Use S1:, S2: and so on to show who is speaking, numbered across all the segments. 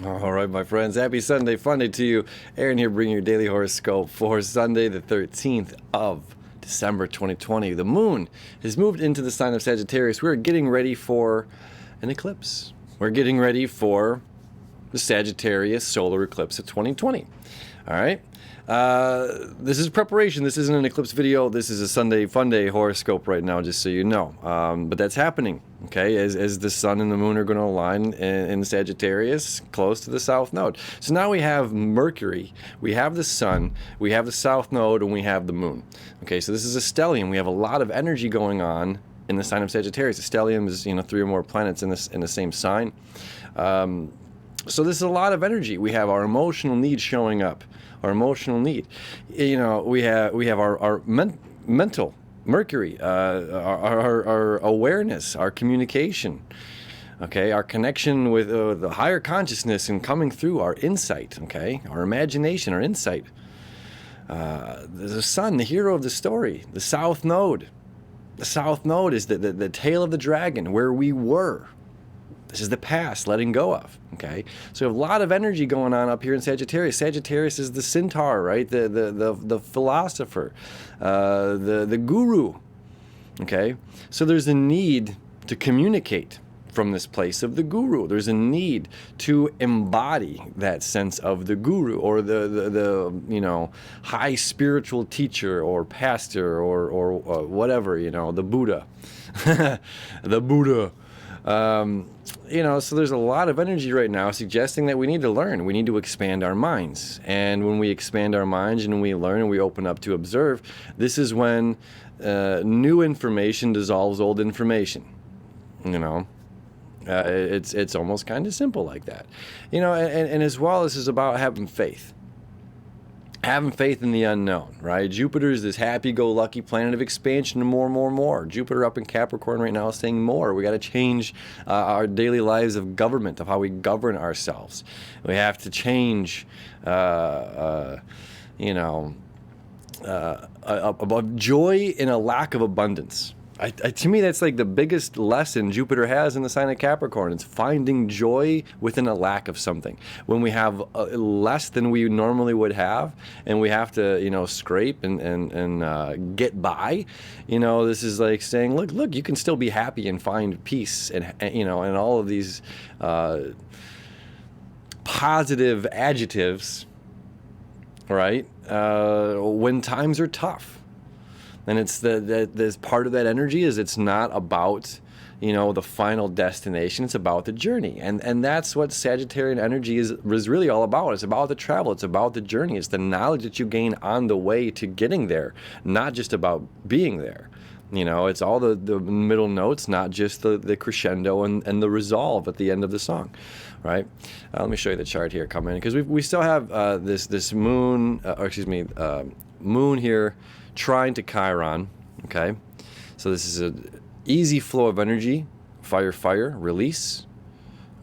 S1: All right, my friends. Happy Sunday fun day to you. Aaron here bringing your daily horoscope for Sunday, the 13th of December 2020. The moon has moved into the sign of Sagittarius. We're getting ready for an eclipse. We're getting ready for the Sagittarius solar eclipse of 2020. All right. This is preparation. This isn't an eclipse video. This is a Sunday fun day horoscope right now, just so you know. But that's happening, okay, as the sun and the moon are going to align in Sagittarius close to the south node. So now we have Mercury, we have the sun, we have the south node, and we have the moon. Okay, so this is a stellium. We have a lot of energy going on in the sign of Sagittarius. A stellium is, 3 or more planets in the same sign. So this is a lot of energy. We have our emotional needs showing up. Our emotional need. We have our mental Mercury, our awareness, our communication. Okay, our connection with the higher consciousness and coming through our insight. Okay, our imagination, our insight. The sun, the hero of the story, the south node. The south node is the tail of the dragon, where we were. This is the past, letting go of, okay? So we have a lot of energy going on up here in Sagittarius. Sagittarius is the centaur, right? The philosopher, the guru, okay? So there's a need to communicate from this place of the guru. There's a need to embody that sense of the guru or the high spiritual teacher or pastor or whatever, the Buddha, the Buddha. So there's a lot of energy right now suggesting that we need to learn. We need to expand our minds. And when we expand our minds and we learn and we open up to observe, this is when new information dissolves old information. It's almost kind of simple like that. And as well, this is about having faith. Having faith in the unknown, right? Jupiter is this happy-go-lucky planet of expansion to more. Jupiter up in Capricorn right now is saying more. We got to change our daily lives of government, of how we govern ourselves. We have to change, a joy in a lack of abundance. To me, that's like the biggest lesson Jupiter has in the sign of Capricorn. It's finding joy within a lack of something. When we have less than we normally would have, and we have to, scrape and get by, this is like saying, look, you can still be happy and find peace and all of these positive adjectives, right? When times are tough. And it's this part of that energy is it's not about, the final destination. It's about the journey. And that's what Sagittarian energy is really all about. It's about the travel. It's about the journey. It's the knowledge that you gain on the way to getting there, not just about being there. It's all the middle notes, not just the crescendo and the resolve at the end of the song, right? Let me show you the chart here coming in, because we still have this moon, moon here, trying to Chiron, okay? So this is an easy flow of energy, fire, release,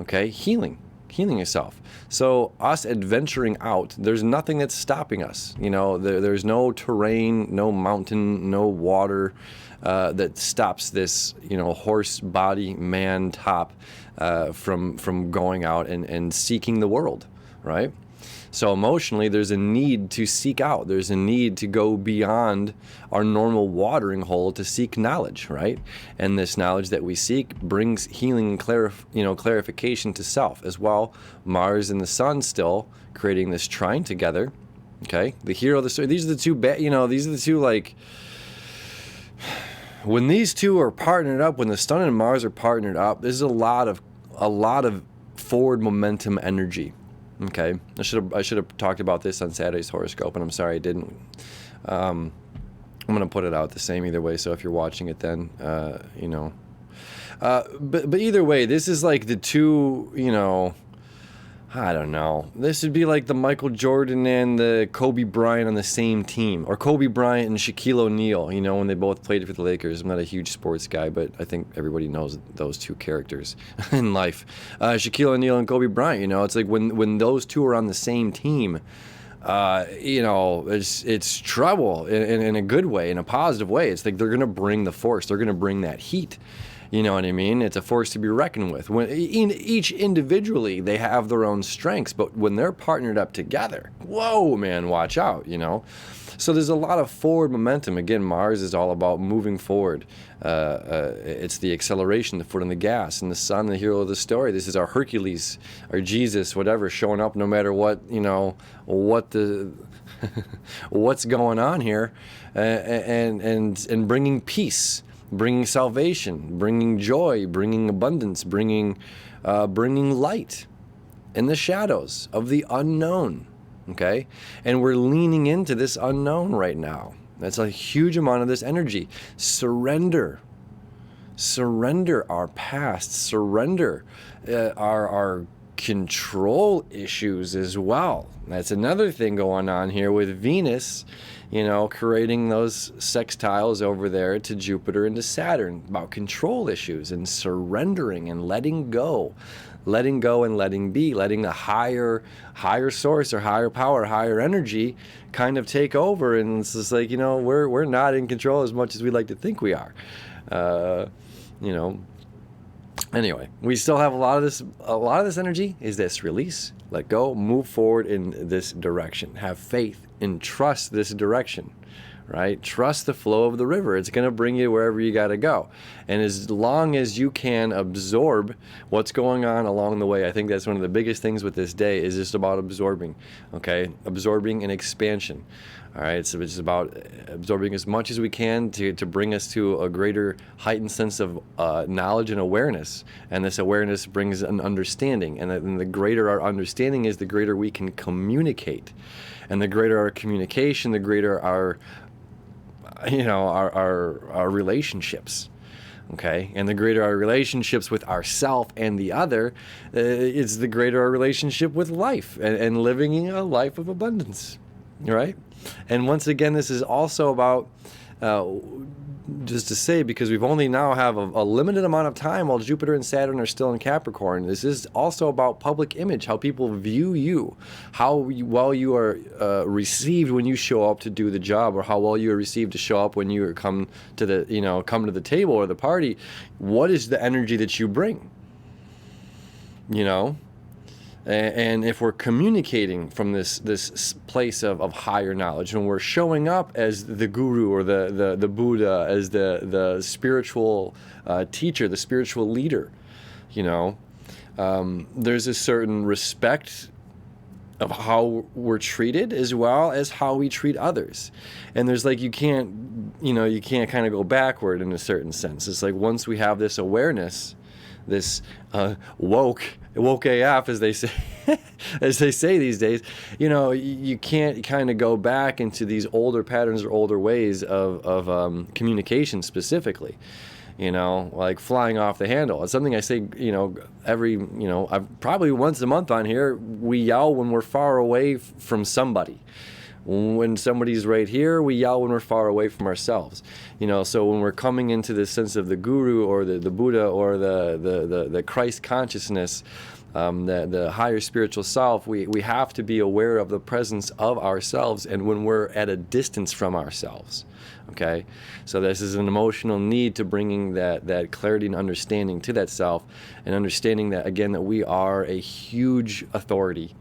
S1: okay? Healing yourself. So us adventuring out, there's nothing that's stopping us. There's no terrain, no mountain, no water that stops this, horse body, man top from going out and seeking the world, right? So emotionally, there's a need to seek out. There's a need to go beyond our normal watering hole to seek knowledge, right? And this knowledge that we seek brings healing and clarification to self as well. Mars and the Sun still creating this trine together. Okay, the hero of the story. These are the two. These are the two like. When these two are partnered up, when the Sun and Mars are partnered up, there's a lot of forward momentum energy. Okay, I should have talked about this on Saturday's horoscope, and I'm sorry I didn't. I'm gonna put it out the same either way. So if you're watching it, then but either way, this is like the two. I don't know. This would be like the Michael Jordan and the Kobe Bryant on the same team, or Kobe Bryant and Shaquille O'Neal, when they both played for the Lakers. I'm not a huge sports guy, but I think everybody knows those two characters in life. Shaquille O'Neal and Kobe Bryant, it's like when those two are on the same team, it's trouble in a good way, in a positive way. It's like they're going to bring the force. They're going to bring that heat. You know what I mean? It's a force to be reckoned with. When each individually, they have their own strengths, but when they're partnered up together, whoa, man, watch out, you know? So there's a lot of forward momentum. Again, Mars is all about moving forward. It's the acceleration, the foot on the gas, and the sun, the hero of the story. This is our Hercules, our Jesus, whatever, showing up no matter what, you know, what the what's going on here, and bringing peace, bringing salvation, bringing joy, bringing abundance, bringing light in the shadows of the unknown. Okay, and we're leaning into this unknown right now. That's a huge amount of this energy. Surrender our past, surrender our control issues as well. That's another thing going on here with Venus, you know, creating those sextiles over there to Jupiter and to Saturn about control issues and surrendering and letting go and letting be, letting the higher source or higher power, higher energy kind of take over. And it's just like, you know, we're not in control as much as we like to think we are. You know, anyway, we still have a lot of this energy is this: release, let go, move forward in this direction, have faith and trust this direction. Right? Trust the flow of the river. It's going to bring you wherever you got to go. And as long as you can absorb what's going on along the way, I think that's one of the biggest things with this day is just about absorbing, okay? Absorbing and expansion. All right, so it's about absorbing as much as we can to bring us to a greater heightened sense of knowledge and awareness. And this awareness brings an understanding. And the greater our understanding is, the greater we can communicate. And the greater our communication, the greater our relationships, okay? And the greater our relationships with ourself and the other, it's the greater our relationship with life and living a life of abundance, right? And once again, this is also about, just to say, because we've only now have a limited amount of time while Jupiter and Saturn are still in Capricorn. This is also about public image, how people view you, how well you are received when you show up to do the job, or how well you are received to show up when you come to the table or the party. What is the energy that you bring? You know? And if we're communicating from this place of higher knowledge, and we're showing up as the guru or the Buddha, as the spiritual teacher, the spiritual leader, you know, there's a certain respect of how we're treated as well as how we treat others. And there's like, you can't kind of go backward in a certain sense. It's like once we have this awareness, this woke AF, as they say, these days, you know, you can't kind of go back into these older patterns or older ways of communication specifically, you know, like flying off the handle. It's something I say, you know, probably once a month on here, we yell when we're far away from somebody. When somebody's right here, we yell when we're far away from ourselves. You know, so when we're coming into this sense of the guru or the Buddha or the Christ consciousness, the higher spiritual self, we have to be aware of the presence of ourselves and when we're at a distance from ourselves. Okay? So this is an emotional need to bringing that clarity and understanding to that self, and understanding that, again, that we are a huge authority,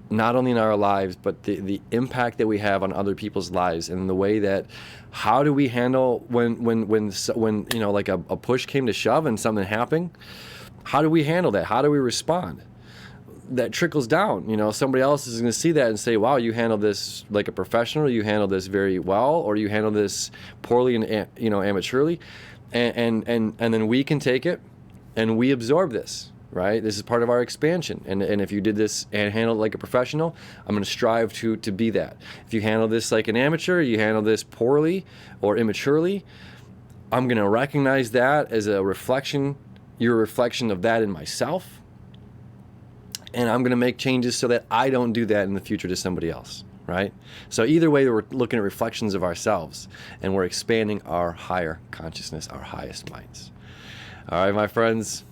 S1: not only in our lives, but the impact that we have on other people's lives, and the way that, how do we handle when you know, like a push came to shove and something happened? How do we handle that? How do we respond? That trickles down. You know, somebody else is going to see that and say, wow, you handled this like a professional, you handled this very well, or you handled this poorly and, you know, amateurly. And then we can take it and we absorb this. Right? This is part of our expansion. And if you did this and handled it like a professional, I'm going to strive to be that. If you handle this like an amateur, you handle this poorly or immaturely, I'm going to recognize that as a reflection, your reflection of that in myself. And I'm going to make changes so that I don't do that in the future to somebody else. Right? So either way, we're looking at reflections of ourselves, and we're expanding our higher consciousness, our highest minds. All right, my friends.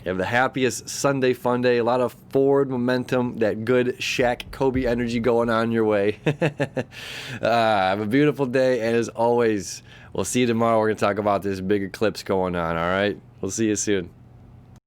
S1: Have the happiest Sunday fun day. A lot of forward momentum, that good Shaq Kobe energy going on your way. Have a beautiful day, and as always, we'll see you tomorrow. We're going to talk about this big eclipse going on, all right? We'll see you soon.